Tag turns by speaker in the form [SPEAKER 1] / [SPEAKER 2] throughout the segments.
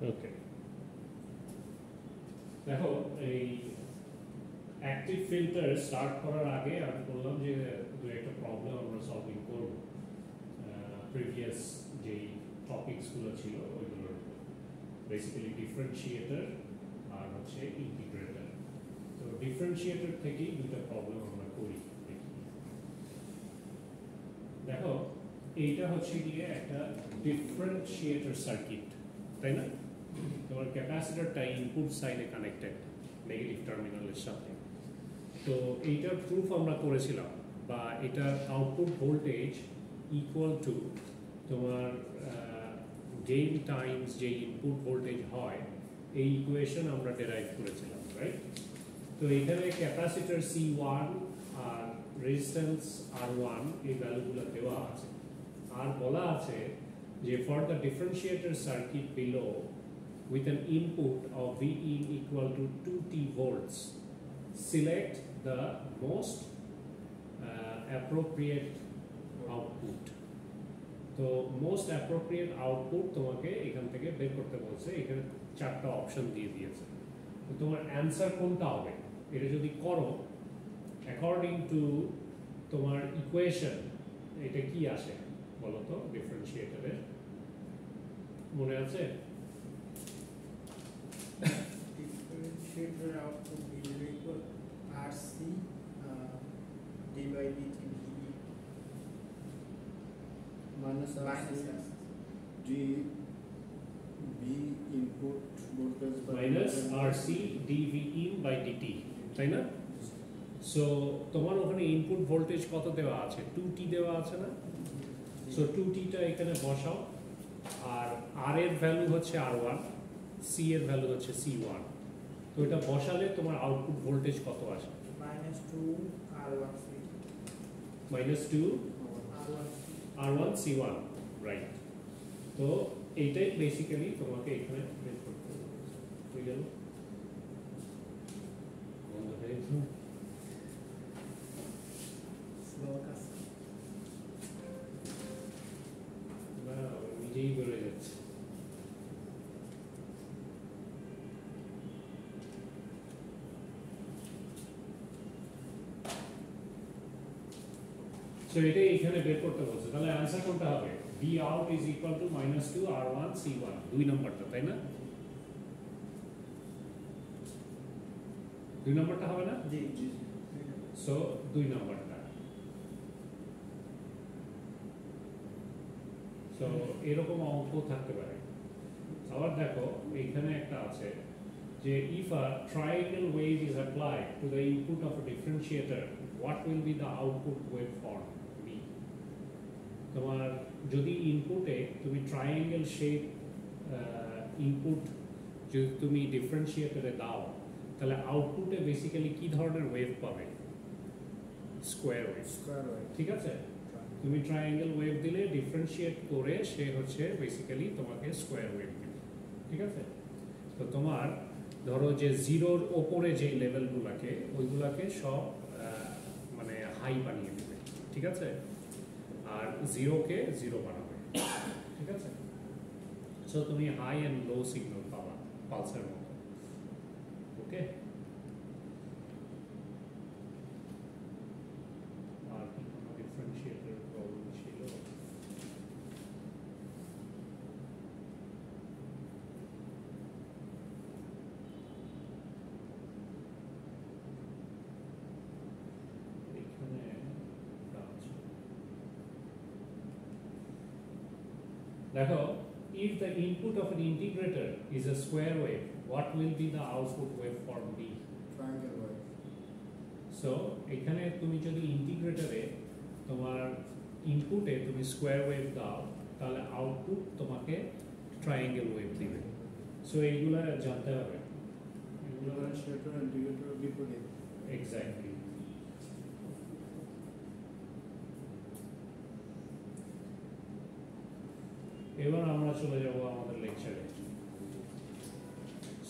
[SPEAKER 1] ওকে, দেখো এই active filter start করার আগে আমি বললাম যে দু একটা প্রবলেম আমরা সলভিং করব প্রিভিয়াস যেই টপিকসগুলো ছিল ওইগুলোর, বেসিক্যালি ডিফারেন্সিয়েটর আর হচ্ছে ইন্টিগ্রেটর। তো ডিফারেন্সিয়েটর থেকেই দুটো প্রবলেম আমরা করি। দেখো এইটা হচ্ছে গিয়ে একটা ডিফারেন্সিয়েটর সার্কিট, তাই না? তোমার ক্যাপাসিটরটা ইনপুট সাইডে কানেক্টেড নেগেটিভ টার্মিনালের সাথে। তো এইটার প্রুফ আমরা করেছিলাম, বা এটার আউটপুট ভোল্টেজ ইকুয়াল টু তোমার গেইন টাইমস যে ইনপুট ভোল্টেজ হয়, এই ইকুয়েশন আমরা ডেরাইভ করেছিলাম, রাইট? তো এখানে ক্যাপাসিটর C1 আর রেজিস্ট্যান্স R1 এই ভ্যালুগুলো দেওয়া আছে, আর বলা আছে যে for the differentiator circuit below with an input of Vin equal to 2t volts, select the most appropriate output. তো মোস্ট অ্যাপ্রোপ্রিয়েট আউটপুট তোমাকে এখান থেকে বের করতে বলছে। এখানে চারটা অপশন দিয়ে দিয়েছে, তো তোমার অ্যান্সার কোনটা হবে এটা যদি করো অ্যাকর্ডিং টু তোমার ইকুয়েশন, এটা কি আসে বলো তো ডিফারেন্সিয়েটরের, মনে আছে?
[SPEAKER 2] Differentiator output will equal RC d by dt
[SPEAKER 3] minus RC d V input voltage
[SPEAKER 1] minus RC dV in by dt, তাই না? সো তোমার ওখানে ইনপুট ভোল্টেজ কত দেওয়া আছে? 2t দেওয়া আছে না? সো 2t টা এখানে বসাও, আর R এর ভ্যালু হচ্ছে R1, C এর ভ্যালু হচ্ছে C1। তো এটা বসালে তোমার আউটপুট ভোল্টেজ কত আসে?
[SPEAKER 2] -2 R1C
[SPEAKER 1] -2 R1C1, রাইট? তো এইটাই বেসিক্যালি তোমাকে এখানে বের করতে হবে। হয়ে গেল? বন্ধ হয়ে গেল? না, নিজেই বেরোয় যাচ্ছে। সো এটাই এখানে বের করতে বলছে, তাহলে অ্যান্সার কোনটা হবে? V out is equal to -2 R1 C1, দুই নম্বরটা, তাই না? দুই নম্বরটা হবে না?
[SPEAKER 2] জি জি।
[SPEAKER 1] সো দুই নম্বরটা। সো এরকম অঙ্ক থাকতে পারে। আবার দেখো এইখানে একটা আছে যে if a triangle wave is applied to the input of a differentiator, what will be the output waveform B? তোমার যদি ইনপুটে তুমি ট্রায়াঙ্গেল শেপ ইনপুট যদি তুমি ডিফারেন্সিয়েটরে দাও, তাহলে আউটপুটে বেসিক্যালি কি ধরনের ওয়েভ পাবে? স্কোয়ার ওয়েভ, ঠিক আছে? তুমি ট্রায়াঙ্গেল ওয়েভ দিলে ডিফারেন্সিয়েট করে সে হচ্ছে বেসিক্যালি তোমাকে স্কোয়ার ওয়েভ দিবে, ঠিক আছে? তো তোমার ধরো যে জিরোর ওপরে যে লেভেলগুলোকে ওইগুলাকে সব মানে হাই বানিয়ে দেবে, ঠিক আছে? আর জিরোকে জিরো বানাবে, ঠিক আছে? সো তুমি হাই অ্যান্ড লো সিগন্যাল পাবা পালসের মতো, ওকে? আর কি কোনো ডিফারেন্সিয়েটর প্রবলেম ছিল? দেখো, if the input of an integrator is a square wave, what will be the output waveform B?
[SPEAKER 3] triangle wave.
[SPEAKER 1] So এখানে তুমি যদি ইন্টিগ্রেটরে তোমার ইনপুটে তুমি স্কোয়ার ওয়েভ দাও, তাহলে আউটপুট তোমাকে ট্রায়াঙ্গেল ওয়েভ দিবে। সো এইগুলা জানতে হবে,
[SPEAKER 3] Differentiator and integrator বিপরীত।
[SPEAKER 1] এক্স্যাক্টলি। এবার আমরা চলে যাব আমাদের লেকচারে।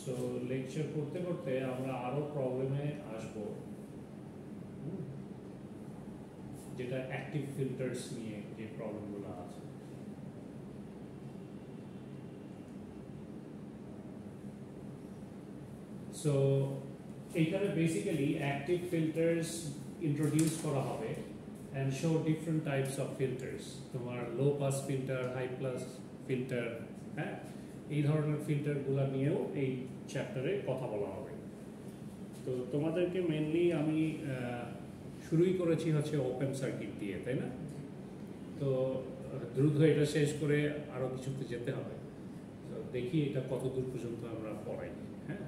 [SPEAKER 1] সো লেকচার করতে করতে আমরা আরো প্রবলেমে আসবো, যেটা অ্যাক্টিভ ফিল্টার্স নিয়ে যে প্রবলেমগুলো আছে। সো এইখানে বেসিক্যালি অ্যাক্টিভ ফিল্টার্স ইন্ট্রোডিউস করা হবে and show different types of filters তোমার low pass filter high pass filter হ্যাঁ এই ধরনের ফিল্টারগুলো নিয়েও এই চ্যাপ্টারে কথা বলা হবে তো তোমাদেরকে মেনলি আমি শুরুই করেছি হচ্ছে ওপেন সার্কিট দিয়ে তাই না তো দ্রুত এটা শেষ করে আরও কিছুতে যেতে হবে তো দেখি এটা কত দূর পর্যন্ত আমরা পড়াই হ্যাঁ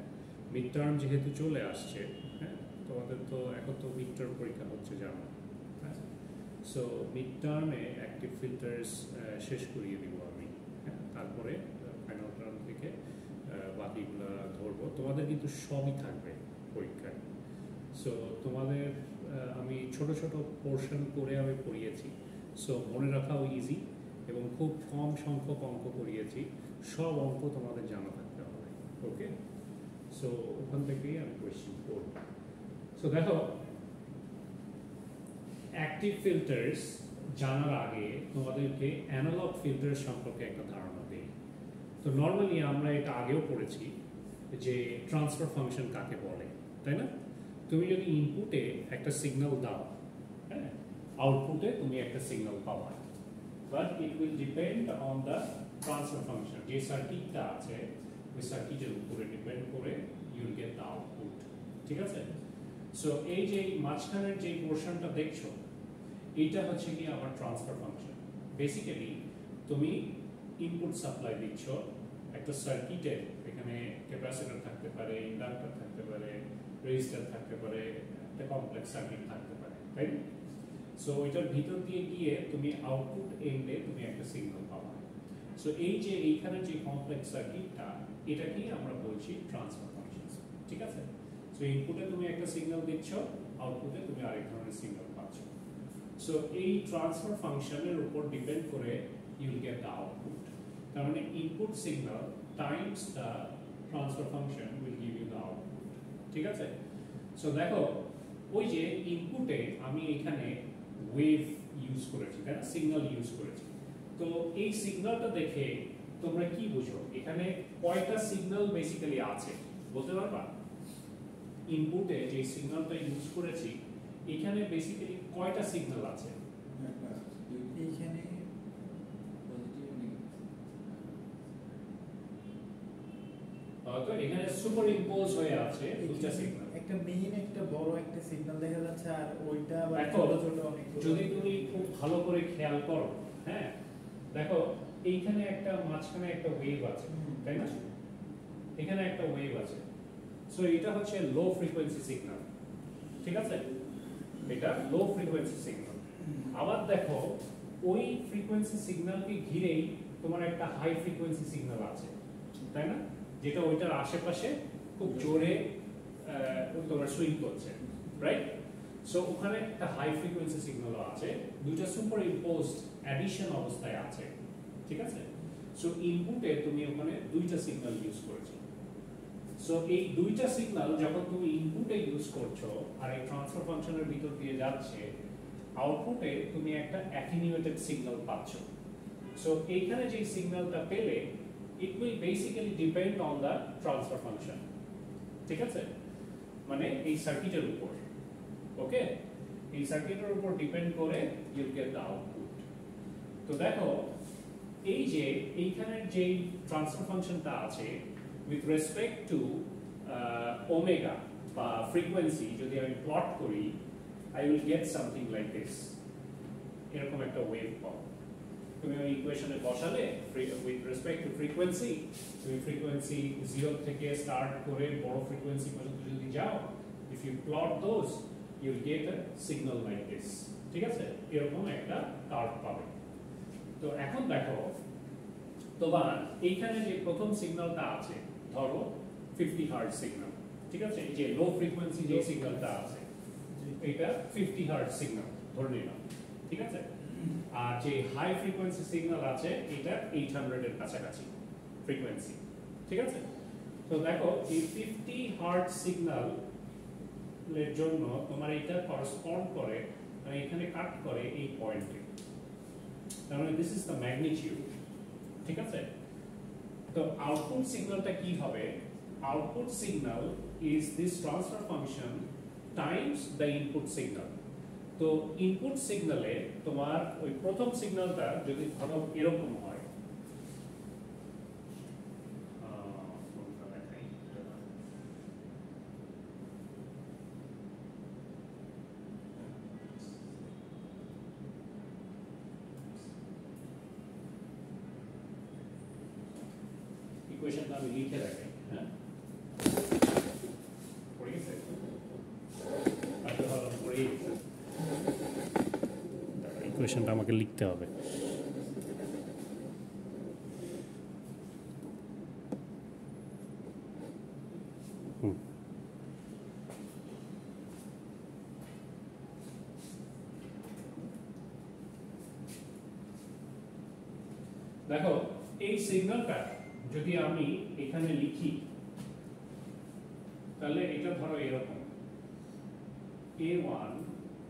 [SPEAKER 1] মিড টার্ম যেহেতু চলে আসছে হ্যাঁ তোমাদের তো এখন তো মিড টার্ম পরীক্ষা হচ্ছে জানো সো মিড টার্মে অ্যাক্টিভ ফিল্টার্স শেষ করিয়ে দিব আমি হ্যাঁ তারপরে ফাইনাল টার্ম থেকে বাকিগুলো ধরবো তোমাদের কিন্তু সবই থাকবে পরীক্ষায় সো তোমাদের আমি ছোট ছোট পোর্শন করে আমি পড়িয়েছি সো মনে রাখাও ইজি এবং খুব কম সংখ্যক অঙ্ক করিয়েছি সব অঙ্ক তোমাদের জানা থাকতে হবে ওকে সো ওখান থেকেই আমি কোয়েশ্চেন করব সো দেখো অ্যাক্টিভ ফিল্টার্স জানার আগে তোমাদেরকে অ্যানালগ ফিল্টার সম্পর্কে একটা ধারণা দিই তো নর্মালি আমরা এটা আগেও পড়েছি যে ট্রান্সফার ফাংশন কাকে বলে তাই না তুমি যদি ইনপুটে একটা সিগন্যাল দাও হ্যাঁ আউটপুটে তুমি একটা সিগন্যাল পাবা but it will depend on the transfer function যে সার্কিটটা আছে ওই সার্কিটের উপরে ডিপেন্ড করে ইউল গেট দ্য আউটপুট ঠিক আছে সো এই যে মাঝখানের যে পোর্শনটা দেখছো এটা হচ্ছে কি আমার ট্রান্সফার ফাংশন বেসিক্যালি তুমি ইনপুট সাপ্লাই দিচ্ছ একটা সার্কিটে এখানে ক্যাপাসিটর থাকতে পারে ইন্ডাক্টর থাকতে পারে রেজিস্টার থাকতে পারে একটা কমপ্লেক্স সার্কিট থাকতে পারে তাই না সো এটার ভিতর দিয়ে গিয়ে তুমি আউটপুট এন্ডে তুমি একটা সিগন্যাল পাবা সো এই যে এইখানে যে কমপ্লেক্স সার্কিটটা এটাকেই আমরা বলছি ট্রান্সফার ফাংশন ঠিক আছে সো ইনপুটে তুমি একটা সিগন্যাল দিচ্ছ আউটপুটে তুমি আরেক ধরনের সিগন্যাল পাচ্ছ সো এই ট্রান্সফার ফাংশনের উপর ডিপেন্ড করে you will get the output তার মানে input signal times the transfer function will give you the output ঠিক আছে সো দেখো ওই যে ইনপুটে আমি এখানে ওয়েভ ইউজ করেছি তাই না সিগন্যাল ইউজ করেছি তো এই সিগন্যালটা দেখে তোমরা কি বুঝো এখানে কয়টা সিগন্যাল বেসিক্যালি আছে বলতে পারবা ইনপুটে যে সিগন্যালটা ইউজ করেছি এখানে বেসিক্যালি কয়টা সিগন্যাল আছে
[SPEAKER 2] এইখানে
[SPEAKER 1] তো এখানে সুপার ইম্পোজ হয়ে আছে দুটো সিগন্যাল
[SPEAKER 2] একটা মেইন একটা বড় একটা সিগন্যাল দেখা যাচ্ছে আর ওইটা আবার
[SPEAKER 1] দেখো,
[SPEAKER 2] ছোট ছোট অনেক
[SPEAKER 1] যদি তুমি খুব ভালো করে খেয়াল করো হ্যাঁ দেখো এইখানে একটা মাঝখানে একটা ওয়েভ আছে তাই না এখানে একটা ওয়েভ আছে সো এটা হচ্ছে লো ফ্রিকোয়েন্সি সিগন্যাল ঠিক আছে এটা লো ফ্রিকোয়েন্সি সিগন্যাল আবার দেখো ওই ফ্রিকোয়েন্সি সিগন্যালকে ঘিরেই তোমার একটা হাই ফ্রিকোয়েন্সি সিগন্যাল আছে তাই না যেটা ওইটার আশেপাশে খুব জোরে তোমার সুইং করছে রাইট সো ওখানে একটা হাই ফ্রিকোয়েন্সি সিগন্যালও আছে দুইটা সুপার ইম্পোজড অ্যাডিশন অবস্থায় আছে ঠিক আছে সো ইনপুটে তুমি ওখানে দুইটা সিগন্যাল ইউজ করেছো সো এই দুইটা সিগন্যাল যখন তুমি ইনপুটে ইউজ করছো আর এই ট্রান্সফার ফাংশনের ভিতর দিয়ে যাচ্ছে আউটপুটে তুমি একটা অ্যাটেনুয়েটেড সিগন্যাল পাচ্ছ সো এইখানে যে সিগন্যালটা পেলে it will basically depend on the transfer function ঠিক আছে মানে এই সার্কিটের উপর ওকে এই সার্কিটের উপর ডিপেন্ড করে you get the output তো দেখো এই যে এইখানের যে ট্রান্সফার ফাংশনটা আছে with respect to ওমেগা বা ফ্রিকোয়েন্সি যদি আমি প্লট করি I will get something like this এরকম একটা ওয়েভ পাবো তুমি ওই ইকুয়েশনে বসালে with respect to frequency তুমি ফ্রিকোয়েন্সি 0 থেকে স্টার্ট করে বড় ফ্রিকোয়েন্সি পর্যন্ত যদি যাও if you plot those you will get a signal like this ঠিক আছে এরকম একটা কার্ভ পাবে তো এখন দেখো তোমার এইখানে যে প্রথম সিগন্যালটা আছে ধরো 50 হার্টজ সিগন্যাল ঠিক আছে এই যে লো ফ্রিকোয়েন্সি যে সিগন্যালটা আছে এটা 50 হার্টজ সিগন্যাল ধরে নিলাম ঠিক আছে আর যে হাই ফ্রিকোয়েন্সি সিগন্যাল আছে এটা 800 এর কাছাকাছি ফ্রিকোয়েন্সি ঠিক আছে তো দেখো এই 50 হার্টজ সিগন্যাল এর জন্য তোমার এটা করেসপন্ড করে মানে এখানে কাট করে এই পয়েন্টে তার মানে দিস ইজ দ্য ম্যাগনিটিউড ঠিক আছে তো আউটপুট সিগন্যালটা কি হবে output signal is this transfer function times the input signal. তো ইনপুট সিগন্যালে তোমার ওই প্রথম সিগন্যালটা যদি ধরো এরকম হয়, ইকুয়েশনটা আমি লিখে রাখি, হ্যাঁ পড়ে গেছে আচ্ছা ভালো পড়ে গেছে, ইকুয়েশনটা আমাকে লিখতে হবে। দেখো এই সিগন্যালটা যদি আমি এখানে লিখি তাহলে এটা ধরো এরকম a1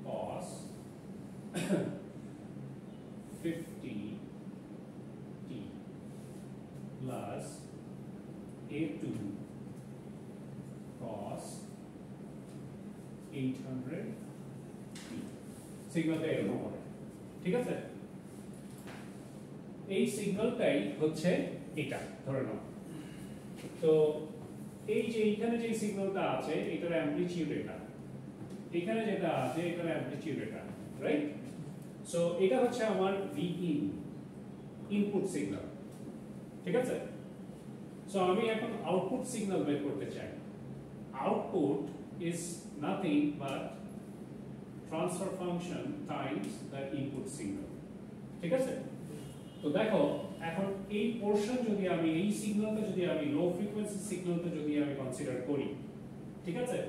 [SPEAKER 1] cos 50t plus a2 cos 800t সিগন্যালটা এরকম হবে, ঠিক আছে? এই সিগন্যালটাই হচ্ছে এটা ধরে নাও। তো এই যে এখানে যে সিগন্যালটা আছে এটার অ্যামপ্লিটিউড এটা, এখানে যেটা আছে এটার অ্যামপ্লিটিউড এটা, রাইট? সো এটা হচ্ছে আমার Vin ইনপুট সিগন্যাল, ঠিক আছে? সো আমি এখন আউটপুট সিগন্যাল বের করতে চাই। Output is nothing but transfer function Times the input signal, ঠিক আছে? তো দেখো এখন এই পোরশন যদি আমি এই সিগন্যালটা যদি আমি লো ফ্রিকোয়েন্সি সিগন্যালটা যদি আমি কনসিডার করি, ঠিক আছে?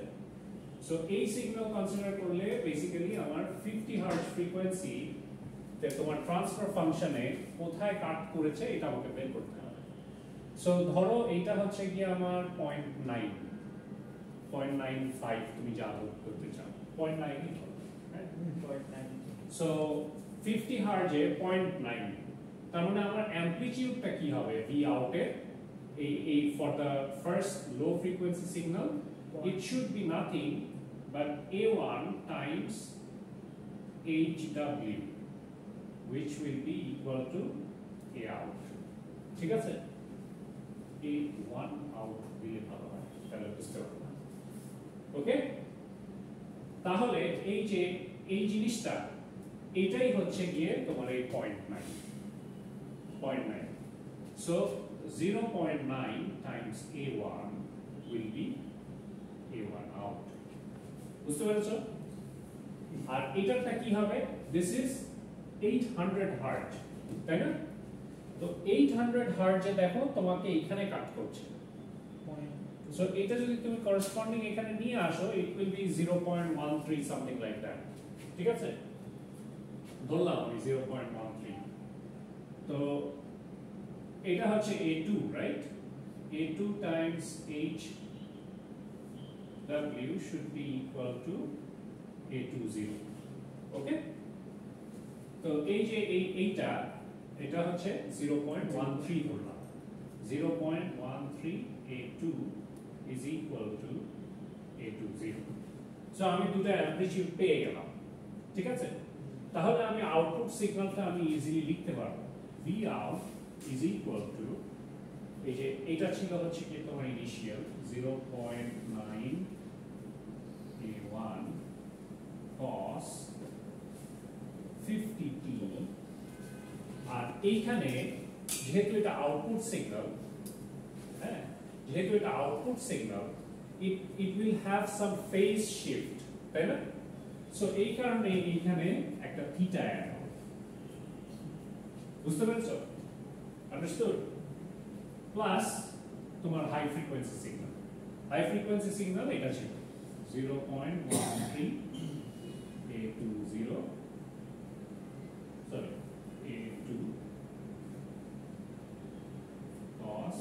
[SPEAKER 1] সো এই সিগন্যাল কনসিডার করলে বেসিক্যালি আমার 50 হার্টজ ফ্রিকোয়েন্সি তে তোমার ট্রান্সফার ফাংশনে কোথায় কাট করেছে এটা আমাকে বের করতে হবে। সো ধরো এইটা হচ্ছে কি আমার 0.95 তুমি যা করতে চাও 0.9 ই ধরো, হ্যাঁ 0.9। সো 50 হার্টজে 0.9, তার মানে আমার অ্যামপ্লিটিউডটা কি হবে V out এর এই for the first low frequency signal it should be nothing but A1 times HW which will be equal to A out, ঠিক আছে? A1 out দিলে ভালো হয় তাহলে বুঝতে পারবো, ওকে? তাহলে এই যে এই জিনিসটা এটাই হচ্ছে গিয়ে তোমার এই 0.9. So 0.9 times A1 will be A1 out. বুঝতে পেরেছো? আর এটারটা কি হবে? This is 800 হার্টজ, তাই না? তো 800 হার্টজে দেখো তোমাকে এখানে কাট করছে। So এটা যদি তুমি corresponding এখানে নিয়ে আসো it will be 0.13 something like that, ঠিক আছে? ধরলাম আমি 0.13। তো এটা হচ্ছে A2, right? A2 times HW should be equal to A20, ওকে? তো এই যে এটা হচ্ছে 0.13 ধরলাম, 0.13 A2 is equal to A20। So আমি দুটো অ্যামপ্লিটিউড পেয়ে গেলাম, ঠিক আছে? তাহলে আমি আউটপুট সিগন্যালটা আমি ইজিলি লিখতে পারবো V out is equal to এই যে এটা ছিল হচ্ছে কি তোমার ইনিশিয়াল 0.9 A1 cos 50t, আর এইখানে যেহেতু এটা আউটপুট সিগন্যাল, হ্যাঁ যেহেতু এটা output signal it will have some phase shift, তাই না? সো এই কারণে এইখানে একটা থিটা অ্যাড হবে, বুঝতে পেরেছো? আন্ডারস্টুড? প্লাস তোমার হাই ফ্রিকোয়েন্সি সিগন্যাল এটা ছিল 0.13 A20 sorry A2 cos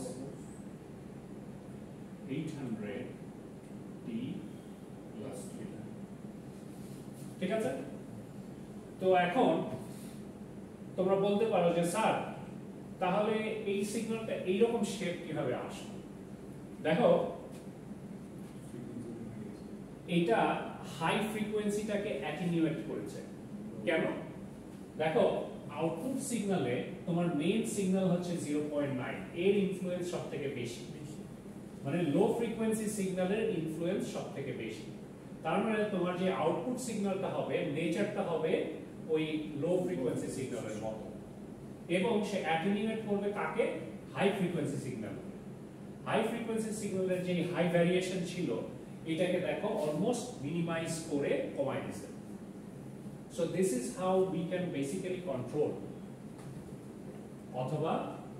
[SPEAKER 1] 800t plus theta, ঠিক আছে? তো এখন তোমরা বলতে পারো যে স্যার তাহলে এই সিগন্যালটা এইরকম শেপ কিভাবে আসে? দেখো এটা হাই ফ্রিকোয়েন্সিটাকে অ্যাটেনিউয়েট করেছে। কেন? দেখো আউটপুট সিগন্যালে তোমার মেইন সিগন্যাল হচ্ছে 0.9, এর ইনফ্লুয়েন্স সবথেকে বেশি, মানে লো ফ্রিকোয়েন্সি সিগন্যালের ইনফ্লুয়েন্স সবথেকে বেশি। তার মানে তোমার যে আউটপুট সিগন্যালটা হবে নেচারটা হবে ওই লো ফ্রিকোয়েন্সি সিগন্যালের মতো, এবং সে অ্যাটেনিউয়েট করবে কাকে? High frequency signal. High frequency সিগন্যালের যে হাই ভ্যারিয়েশন ছিল এটাকে দেখো অলমোস্ট মিনিমাইজ করে কমাই দিয়েছে। So this is how we can basically control, অথবা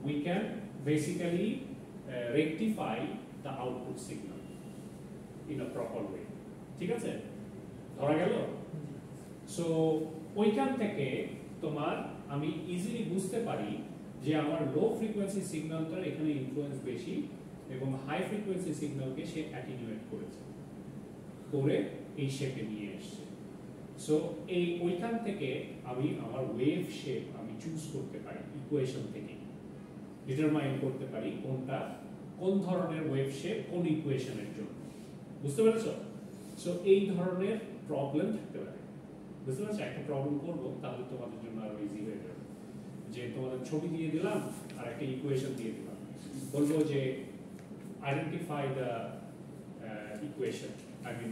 [SPEAKER 1] we can basically rectify the output signal in a proper way. ঠিক আছে, ধরা গেল? সো ওইখান থেকে তোমার আমি ইজিলি বুঝতে পারি যে আমার লো ফ্রিকোয়েন্সি সিগন্যালটার এখানে ইনফ্লুয়েন্স বেশি এবং হাই ফ্রিকোয়েন্সি সিগন্যালকে সে অ্যাটেনিউয়েট করেছে, করে এই শেপে নিয়ে এসেছে। সো এই ওইখান থেকে আমি আমার ওয়েভ শেপ আমি চুজ করতে পারি, ইকুয়েশন থেকে ডিটারমাইন করতে পারি কোনটা কোন ধরনের ওয়েভ শেপ কোন ইকুয়েশনের জন্য। বুঝতে পেরেছো? সো এই ধরনের প্রবলেম থাকতে পারে। বুঝতে পারছো? একটা প্রবলেম করবো তাহলে তোমাদের জন্য আরো ইজি হয়ে যাবে, যে তোমাদের ছবি দিয়ে দিলাম আর একটা ইকুয়েশন দিয়ে দিলাম, বলবো যে identify the equation, I mean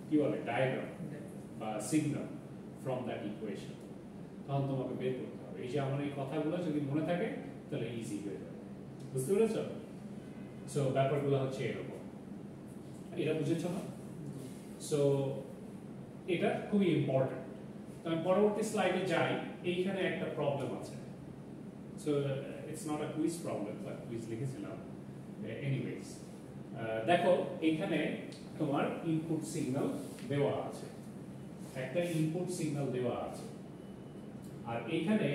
[SPEAKER 1] কি বলে ডায়াগ্রাম বা সিগন্যাল ফ্রম দ্যাট ইকুয়েশন, তখন তোমাকে বের করতে হবে। এই যে আমার এই কথাগুলো যদি মনে থাকে তাহলে ইজি হয়ে যাবে। বুঝতে পেরেছো? সো ব্যাপারগুলো হচ্ছে এরকম, এটা বুঝেছো না? সো এটা খুবই ইম্পর্টেন্ট। তো আমি পরবর্তী স্লাইডে যাই, এইখানে একটা প্রবলেম আছে। So it's not a quiz problem, but quiz লিখেছিলাম এনিওয়েজ। দেখো এখানে তোমার ইনপুট সিগন্যাল দেওয়া আছে, একটা ইনপুট সিগন্যাল দেওয়া আছে, আর এখানে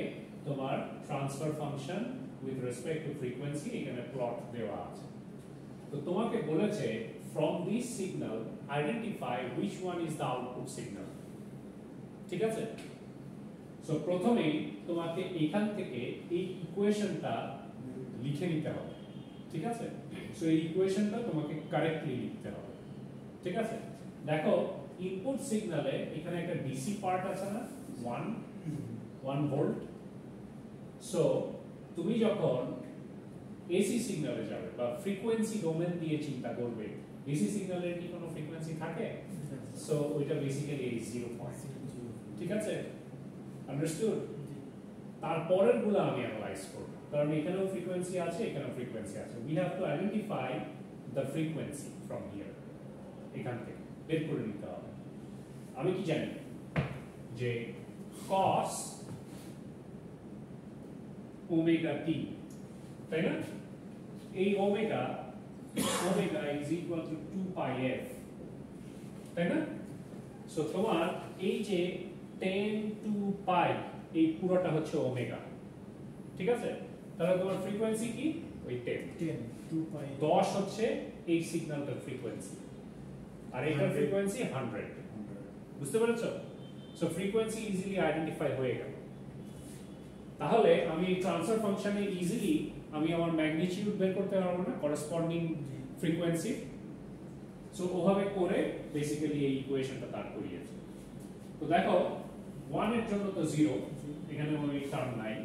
[SPEAKER 1] তোমার transfer function with respect to frequency এখানে প্লট দেওয়া আছে। তো তোমাকে বলেছে from this signal identify which one is the output signal। ঠিক আছে? সো প্রথমেই তোমাকে এখান থেকে এই ইকুয়েশনটা লিখে নিতে হবে। ঠিক আছে? সো এই ইকুয়েশনটা তোমাকে কারেক্টলি লিখতে হবে। ঠিক আছে? দেখো ইনপুট সিগন্যালে এখানে একটা ডিসি পার্ট আছে না, 1 ভোল্ট। সো তুমি যখন এসি সিগন্যালে যাবে বা ফ্রিকোয়েন্সি ডোমেন দিয়ে চিন্তা করবে, ডিসি সিগন্যালের কি কোনো ফ্রিকোয়েন্সি থাকে? সো ওইটা বেসিক্যালি এই 0.0। ঠিক আছে? আন্ডারস্টুড? তারপরের গুলো আমি অ্যানালাইজ করব, কারণ এখানেও ফ্রিকোয়েন্সি আছে, এখানেও ফ্রিকোয়েন্সি আছে। We have to identify the frequency from here, এখান থেকে বের করে নিতে হবে। আমি কি জানি যে cos ওমেগা টি, তাই না? এই omega is equal to 2 pi f, তাই না? সো তোমার এই যে 10 to pi এই পুরোটা হচ্ছে ওমেগা। ঠিক আছে? তাহলে তোমার ফ্রিকোয়েন্সি কি? ওই 10
[SPEAKER 2] 2 pi
[SPEAKER 1] 10 হচ্ছে এই সিগন্যালটার ফ্রিকোয়েন্সি, আর এটার ফ্রিকোয়েন্সি 100। বুঝতে পেরেছো? সো ফ্রিকোয়েন্সি ইজিলি আইডেন্টিফাই হয়ে গেল। তাহলে আমি ট্রান্সফার ফাংশনে ইজিলি আমি আমার ম্যাগনিটিউড বের করতে পারবো না, করেসপন্ডিং ফ্রিকোয়েন্সি। সো ওভাবে করে বেসিক্যালি এই ইকুয়েশনটা দাঁড় করিয়েছে। তো দেখো 1 এর জন্য তো 0, এখানে ওই টার্ম নাই।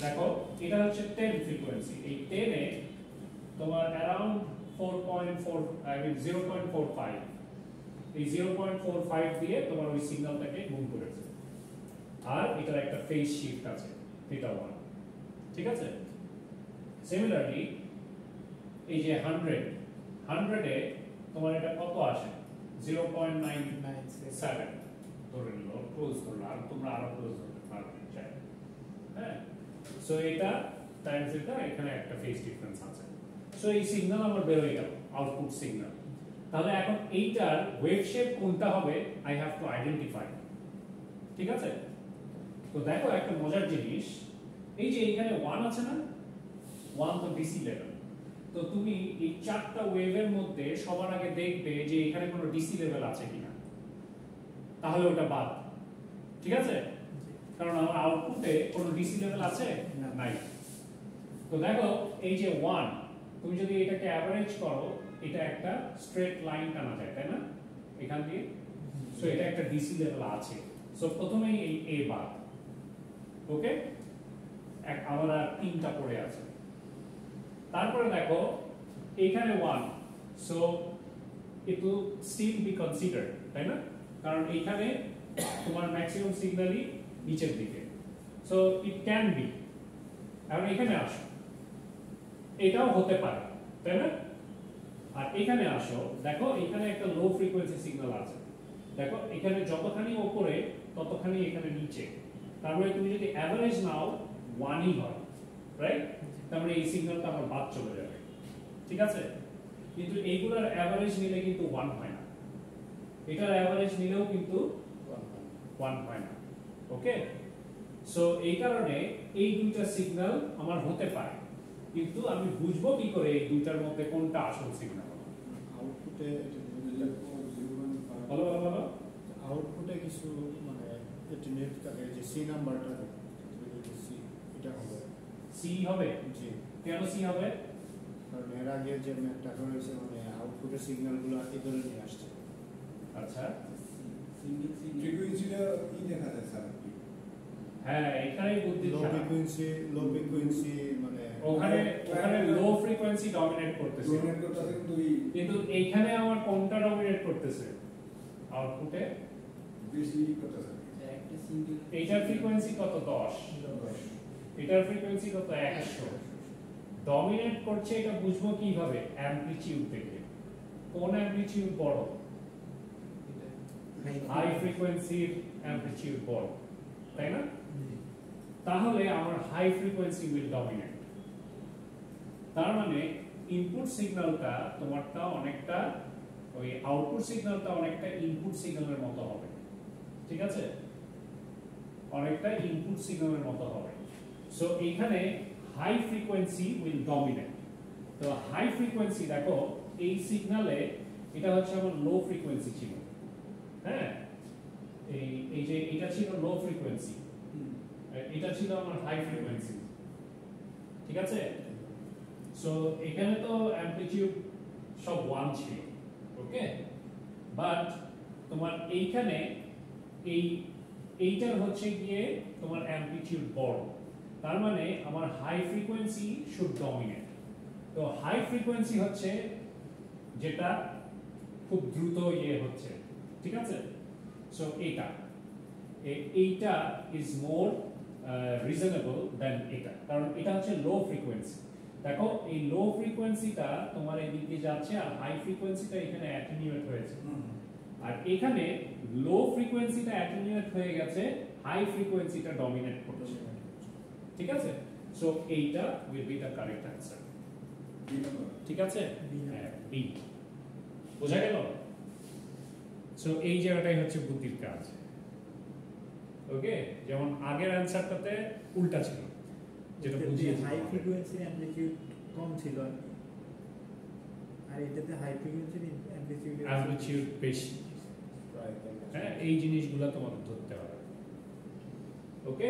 [SPEAKER 1] দেখো এটা হচ্ছে 10 ফ্রিকোয়েন্সি, এই 10 এ তোমার অ্যারাউন্ড 0.45, এই 0.45 দিয়ে তোমার ওই সিগন্যালটাকে গুণ করেছে, আর এটার একটা ফেজ শিফট আছে থিটা 1। ঠিক আছে? সিমিলারলি এই যে 100 এ তোমার এটা কত আসে? 0.97 ধরে নিল, ক্লোজ করলো, আর তোমরা আরো ক্লোজ করতে পারবে চাই। হ্যাঁ, সো এটা টাইমস এটা, এখানে একটা ফেজ ডিফারেন্স আছে। সো এই সিগন্যাল আমার বের হয়ে গেল, আউটপুট সিগন্যাল। তাহলে এখন এইটার ওয়েভ শেপ কোনটা হবে আই হ্যাভ টু আইডেন্টিফাই। ঠিক আছে? তো দেখো একটা মজার জিনিস, এই যে এখানে 1 আছে না, 1 তো ডিসি লেভেল। তো তুমি এই চারটা ওয়েভের মধ্যে সবার আগে দেখবে যে এখানে কোনো ডিসি লেভেল আছে কিনা, তাহলে ওটা বাদ। ঠিক আছে? কারণ আমার আউটপুটে কোনো ডিসি লেভেল আছে নাই। তো দেখো এই যে 1, তুমি যদি এটাকে অ্যাভারেজ করো এটা একটা স্ট্রেট লাইন টানা যায় তাই না এখান দিয়ে সো এটা একটা ডিসি লেভেল আছে সো প্রথমেই এই এ বাদ ওকে আমার আর তিনটা পড়ে আছে তারপরে দেখো এখানে 1 so it will still be considered তাই না কারণ এখানে তোমার ম্যাক্সিমাম সিগন্যালই নিচের দিকে সো ইট ক্যান বি এখন এখানে আসো এটাও হতে পারে তাই না আর এখানে আসো দেখো এখানে একটা লো ফ্রিকোয়েন্সি সিগন্যাল আছে দেখো এখানে যতখানি উপরে ততখানি এখানে নিচে তার মানে তুমি যদি এভারেজ নাও 1ই হয় রাইট তার মানে এই সিগন্যালটা আমার বাদ চলে যাবে ঠিক আছে কিন্তু এইগুলোর এভারেজ নিলে কিন্তু 1 হয় না এটার এভারেজ নিলেও কিন্তু 1 হয় না ওকে সো এই কারণে এই দুইটা সিগন্যাল আমার হতে পারে কিন্তু আমি বুঝবো কি করে এই দুইটার মধ্যে কোনটা আসল সিগন্যাল
[SPEAKER 3] আউটপুটে
[SPEAKER 1] বলো বলো বলো
[SPEAKER 3] আউটপুটে কিছু মানে এটিমেট কাটে যে সি নাম্বারটা সি এটা হবে
[SPEAKER 1] সি হবে
[SPEAKER 3] জি
[SPEAKER 1] কেন সি হবে
[SPEAKER 3] কারণ এর আগে যে ম্যাপটা করেছে মানে আউটপুটের সিগন্যালগুলো এগুলো নিয়ে আসছে
[SPEAKER 1] আচ্ছা
[SPEAKER 4] ফ্রিকোয়েন্সিটা কি দেখা যায় স্যার
[SPEAKER 1] হ্যাঁ এখানে বুদ্ধি
[SPEAKER 3] লো ফ্রিকোয়েন্সি মানে
[SPEAKER 1] ওখানে লো ফ্রিকোয়েন্সি ডমিনেট করতেছে
[SPEAKER 4] ডোমিনেট করতেছে
[SPEAKER 1] কিন্তু এইখানে আমার কোনটা ডমিনেট করতেছে আউটপুটে
[SPEAKER 4] বেশি করতেছে
[SPEAKER 1] এইটার ফ্রিকোয়েন্সি কত 10 এটার ফ্রিকোয়েন্সি কত 100 ডমিনেট করছে এটা বুঝবো কিভাবে অ্যামপ্লিটিউড থেকে কোন অ্যামপ্লিটিউড বড় হাই ফ্রিকোয়েন্সির অ্যামপ্লিটিউড বড় তাই না তাহলে আমার হাই ফ্রিকোয়েন্সি উইল ডমিনেট তার মানে ইনপুট সিগন্যালটা তোমারটা অনেকটা ওই আউটপুট সিগন্যালটা অনেকটা ইনপুট সিগন্যালের মতো হবে ঠিক আছে অনেকটা ইনপুট সিগন্যালের মতো হবে সো এখানে হাই ফ্রিকোয়েন্সি উইল ডমিনেট তো হাই ফ্রিকোয়েন্সি দেখো এই সিগন্যালে এটা হচ্ছে আমার লো ফ্রিকোয়েন্সি ছিল হ্যাঁ এই যে এটা ছিল লো ফ্রিকোয়েন্সি এটা ছিল আমার হাই ফ্রিকোয়েন্সি ঠিক আছে সো এখানে তো অ্যামপ্লিটিউড সব 1 ছিল ওকে বাট তোমার এইখানে এইটার হচ্ছে গিয়ে তোমার অ্যামপ্লিটিউড বড় তার মানে আমার হাই ফ্রিকোয়েন্সি শুড ডমিনেট তো হাই ফ্রিকোয়েন্সি হচ্ছে যেটা খুব দ্রুত হচ্ছে ঠিক আছে সো এইটা ইজ মোর রিজনেবল দ্যান এটা কারণ এটা হচ্ছে লো ফ্রিকোয়েন্সি দেখো এই লো ফ্রিকোয়েন্সিটা তোমার এদিকে যাচ্ছে আর হাই ফ্রিকোয়েন্সিটা এখানে অ্যাটেনিউয়েট হয়েছে আর এখানে লো ফ্রিকোয়েন্সিটা অ্যাটেনিউয়েট হয়ে গেছে হাই ফ্রিকোয়েন্সিটা ডমিনেট করছে ঠিক আছে সো এইটা will be the correct answer ঠিক আছে হ্যাঁ বি বোঝা গেল সো এই জায়গাটাই হচ্ছে বুদ্ধির কাজ ওকে যেমন আগের অ্যানসারটাতে উল্টা ছিল যেটা বুঝিয়েছি
[SPEAKER 5] হাই ফ্রিকোয়েন্সির অ্যামপ্লিটিউড কম ছিল আর এটাতে হাই ফ্রিকোয়েন্সির
[SPEAKER 1] অ্যামপ্লিটিউড বেশি হ্যাঁ এই জিনিসগুলো তোমাদের ধরতে হবে okay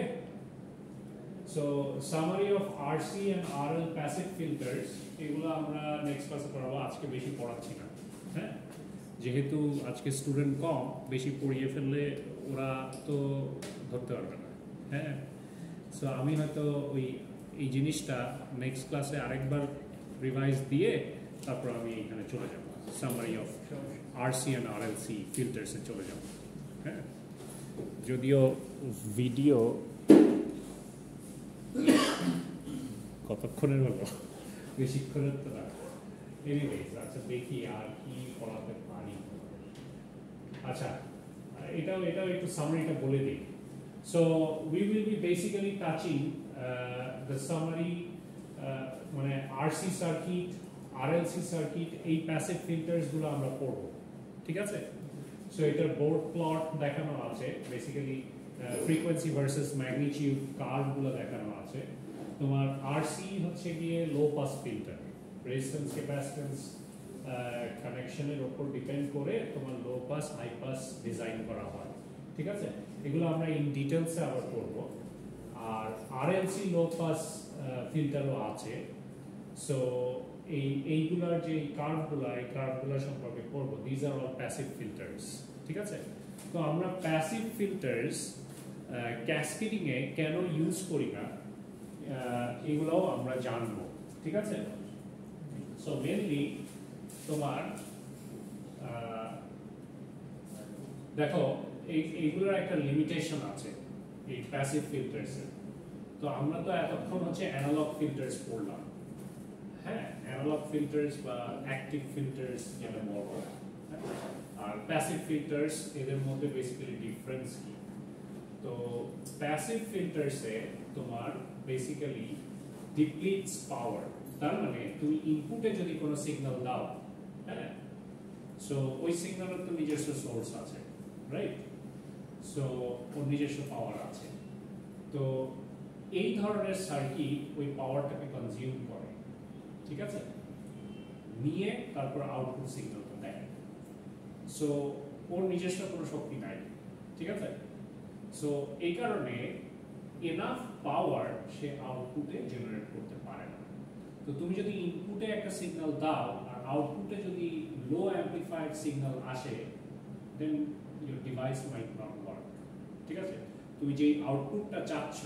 [SPEAKER 1] so summary of RC and RL passive filters এগুলো আমরা নেক্সট ক্লাসে পড়াবো আজকে বেশি পড়াচ্ছি না হ্যাঁ যেহেতু আজকে স্টুডেন্ট কম বেশি পড়িয়ে ফেললে ওরা তো ধরতে পারবে না হ্যাঁ সো আমি হয়তো এই জিনিসটা নেক্সট ক্লাসে আরেকবার রিভাইজ দিয়ে তারপর আমি এখানে চলে যাব summary of RC and RLC ফিল্টারসে চলে যাব হ্যাঁ যদিও ভিডিও কতক্ষণের হলো বেশিক্ষণের তো না এনিওয়েজ আচ্ছা দেখি আর কি পড়াতে পারি আচ্ছা এটাও একটু সামারিটা বলে দিই so we will be basically touching the summary মানে আরসি সার্কিট আরএলসি সার্কিট এই প্যাসিভ ফিল্টারসগুলো আমরা পড়ব ঠিক আছে সো এটার বোর্ড প্লট দেখানো আছে বেসিক্যালি ফ্রিকোয়েন্সি ভার্সেস ম্যাগনিটিউড কার্ভগুলো দেখানো আছে তোমার আরসি হচ্ছে গিয়ে low pass filter resistance capacitance কানেকশনের উপর ডিপেন্ড করে তোমার low pass high pass design করা হয় ঠিক আছে এগুলো আমরা ইন ডিটেলসে আবার করব আর আরএলসি লো পাস ফিল্টারও আছে সো এইগুলার যে কার্ভগুলো সম্পর্কে পড়বো। These are all passive filters, ঠিক আছে? তো আমরা প্যাসিভ ফিল্টার্স ক্যাসকেডিং এ কেন ইউজ করি না এগুলোও আমরা জানবো, ঠিক আছে? সো মেনলি তোমার দেখো এইগুলোর একটা লিমিটেশন আছে এই প্যাসিভ ফিল্টার্সের। তো আমরা তো এতক্ষণ হচ্ছে অ্যানালগ ফিল্টার্স পড়লাম, হ্যাঁ, অ্যানালগ ফিল্টার্স বা অ্যাক্টিভ ফিল্টার্স যেটা বলবো, আর প্যাসিভ ফিল্টার্স এদের মধ্যে বেসিক্যালি ডিফারেন্স কি? তো প্যাসিভ ফিল্টার্সে তোমার বেসিক্যালি ডিপ্লিটস পাওয়ার, তার মানে তুমি ইনপুটে যদি কোনো সিগন্যাল দাও, হ্যাঁ, সো ওই সিগন্যালের তো নিজস্ব সোর্স আছে, রাইট? সো ওর নিজস্ব পাওয়ার আছে। তো এই ধরনের সার্কিট ওই পাওয়ারটাকে কনজিউম করে, ঠিক আছে, নিয়ে তারপর আউটপুট সিগন্যালটা দেয়। সো ওর নিজস্ব কোনো শক্তি নাই, ঠিক আছে? সো এই কারণে এনাফ পাওয়ার সে আউটপুটে জেনারেট করতে পারে না। তো তুমি যদি ইনপুটে একটা সিগন্যাল দাও আর আউটপুটে যদি লো অ্যাম্পলিফাইড সিগন্যাল আসে, then your device might not work, ঠিক আছে? তুমি যেই আউটপুটটা চাচ্ছ,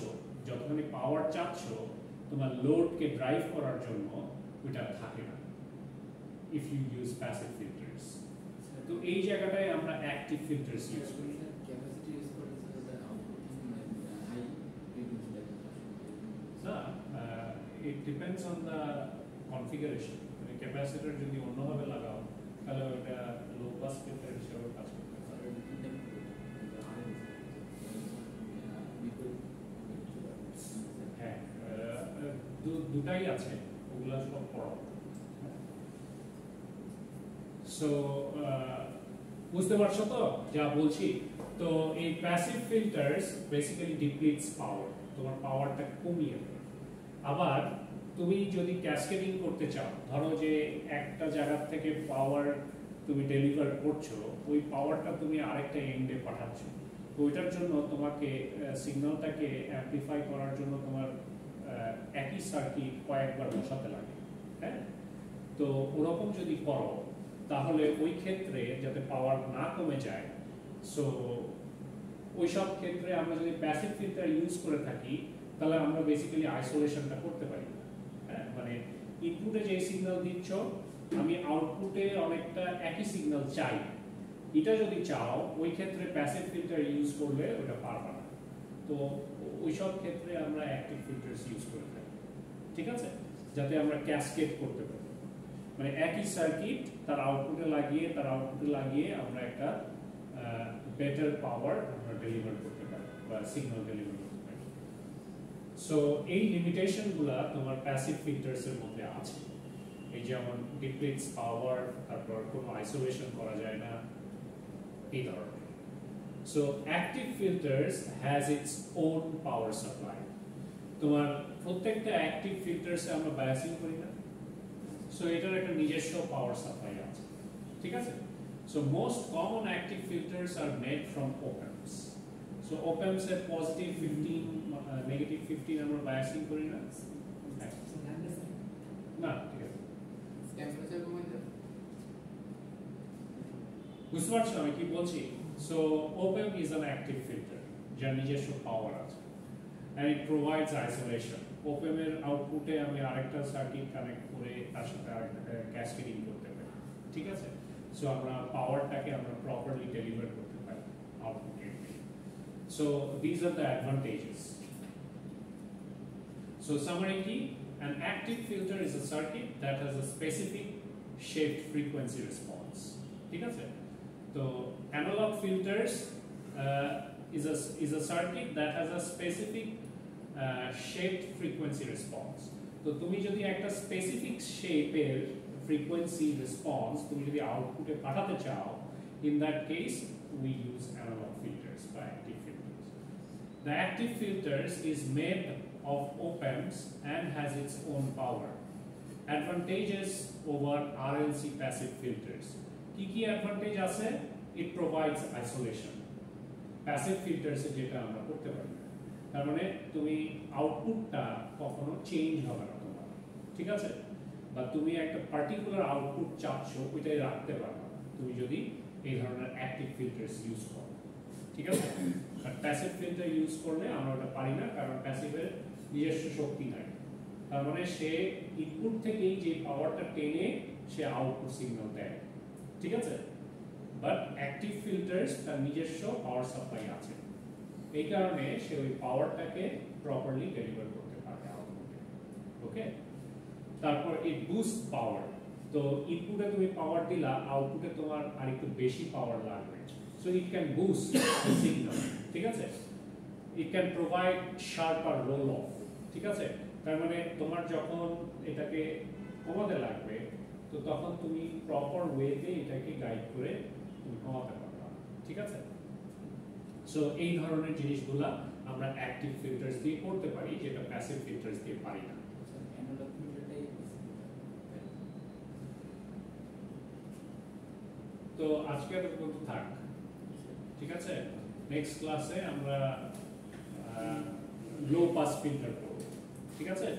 [SPEAKER 1] যতখানি পাওয়ার চাচ্ছ, তোমার লোডকে ড্রাইভ করার জন্য ওইটা থাকে না if you use passive filters. তো এই জায়গাটায় আমরা অ্যাক্টিভ ফিল্টার্স ইউজ করি। না, it depends on the configuration. মানে ক্যাপাসিটর যদি অন্যভাবে লাগাও তাহলে ওটা লো পাস ফিল্টার হিসেবে কাজ করতে পারে। হ্যাঁ, দুটাই আছে, ওগুলা সব পড়ো। সো বুঝতে পারছো তো যা বলছি? তো এই প্যাসিভ ফিল্টার্স বেসিক্যালি ডিপ্লিটস পাওয়ার, তোমার পাওয়ারটা কমিয়ে দেয়। আবার তুমি যদি ক্যাসকেডিং করতে চাও, ধরো যে একটা জায়গা থেকে পাওয়ার তুমি ডেলিভার করছো, ওই পাওয়ারটা তুমি আরেকটা এন্ডে পাঠাচ্ছ, তো ওইটার জন্য তোমাকে সিগন্যালটাকে অ্যাম্পলিফাই করার জন্য তোমার একই সার্কিট কয়েকবার বসাতে লাগে, হ্যাঁ? তো ওরকম যদি করো তাহলে ওই ক্ষেত্রে যাতে পাওয়ার না কমে যায়, সো ওই সব ক্ষেত্রে আমরা যদি প্যাসিভ ফিল্টার ইউজ করে থাকি তাহলে আমরা বেসিক্যালি আইসোলেশনটা করতে পারি, হ্যাঁ? মানে ইনপুটে যে সিগন্যাল দিচ্ছ, আমি আউটপুটে অনেকটা একই সিগন্যাল চাই, এটা যদি চাও ওই ক্ষেত্রে প্যাসিভ ফিল্টার ইউজ করলে ওটা পারবে না। তো ওই সব ক্ষেত্রে আমরা অ্যাক্টিভ ফিল্টারস ইউজ করে থাকি, ঠিক আছে, যাতে আমরা ক্যাসকেড করতে পারি। মানে একই সার্কিট তার আউটপুটে লাগিয়ে আমরা একটা বেটার পাওয়ার আমরা ডেলিভার করতে পারি বা সিগন্যাল ডেলিভার করতে পারি। সো এই লিমিটেশনগুলো তোমার প্যাসিভ ফিল্টার্সের মধ্যে আছে, এই যেমন ডিপ্লিটস পাওয়ার, তারপর কোনো আইসোলেশন করা যায় না, এই ধরনের। So active filters has its own power supply. তোমার প্রত্যেকটা অ্যাক্টিভ ফিল্টার্সে আমরা বায়াসিং করি না, সো এটার একটা নিজস্ব পাওয়ার সাপ্লাই আছে, ঠিক আছে? So most common active filters are made from op-amps. So op-amps এর positive 15, negative 15 আমরা biasing করি না? না, ঠিক আছে। বুঝতে পারছো আমি কি বলছি? So op-amp is an active filter, যার নিজস্ব পাওয়ার আছে, and it provides isolation. op-amp এর আউটপুটে আমি আরেকটা সার্কিট কানেক্ট করে তার সাথে আরেকটা ক্যাসকেডিং করতে পারি, ঠিক আছে? সো আমরা পাওয়ারটাকে আমরা প্রপারলি ডেলিভার করতে পারি আউটপুটে। So this are the advantages. So summary কি? An active filter is a circuit that has a specific shaped frequency response, ঠিক আছে? তো analog filters is a circuit that has a specific shaped frequency response. তো তুমি যদি একটা specific শেপের frequency response তুমি যদি আউটপুটে পাঠাতে চাও, in that case we use analog filters বা active filters. The active filters is made of op-amps and has its own power. Advantages over RLC passive filters. কি advantage আছে? It provides isolation. Passive filters যেটা আমরা করতে পারি, তার মানে তুমি আউটপুটটা কখনো চেঞ্জ হবে না তোমার, ঠিক আছে? বা তুমি একটা পার্টিকুলার আউটপুট চাচ্ছ ওইটাই রাখতে পারবা তুমি যদি এই ধরনের অ্যাক্টিভ ফিল্টারস ইউজ করো, ঠিক আছে? আর প্যাসিভ ফিল্টার ইউজ করলে আমরা ওটা পারি না, কারণ প্যাসিভের নিজস্ব শক্তি নাই। তার মানে সে ইনপুট থেকেই যে পাওয়ারটা টেনে সে আউটপুট সিগন্যাল দেয়, ঠিক আছে? বাট অ্যাক্টিভ ফিল্টারস তার নিজস্ব পাওয়ার সাপ্লাই আছে, এই কারণে সে ওই পাওয়ারটাকে প্রপারলি ডেলিভার করতে পারে আউটপুটে। ওকে, তারপর এই বুস্ট পাওয়ার, তো ইনপুটে তুমি পাওয়ার দিলা, আউটপুটে তোমার আরেকটু বেশি পাওয়ার লাগবে, so it can boost the signal, ঠিক আছে? It can provide sharper roll off, ঠিক আছে? তার মানে তোমার যখন এটাকে কমাতে লাগবে, তো তখন তুমি প্রপার ওয়েতে এটাকে গাইড করে তুমি কমাতে পারবা, ঠিক আছে? সো এই ধরনের জিনিসগুলা আমরা অ্যাক্টিভ ফিল্টারস দিয়ে করতে পারি, যেটা প্যাসিভ ফিল্টারস দিয়ে পারি না। তো আজকে এত পর্যন্ত থাক, ঠিক আছে? নেক্সট ক্লাসে আমরা লো পাস ফিল্টার করব, ঠিক আছে?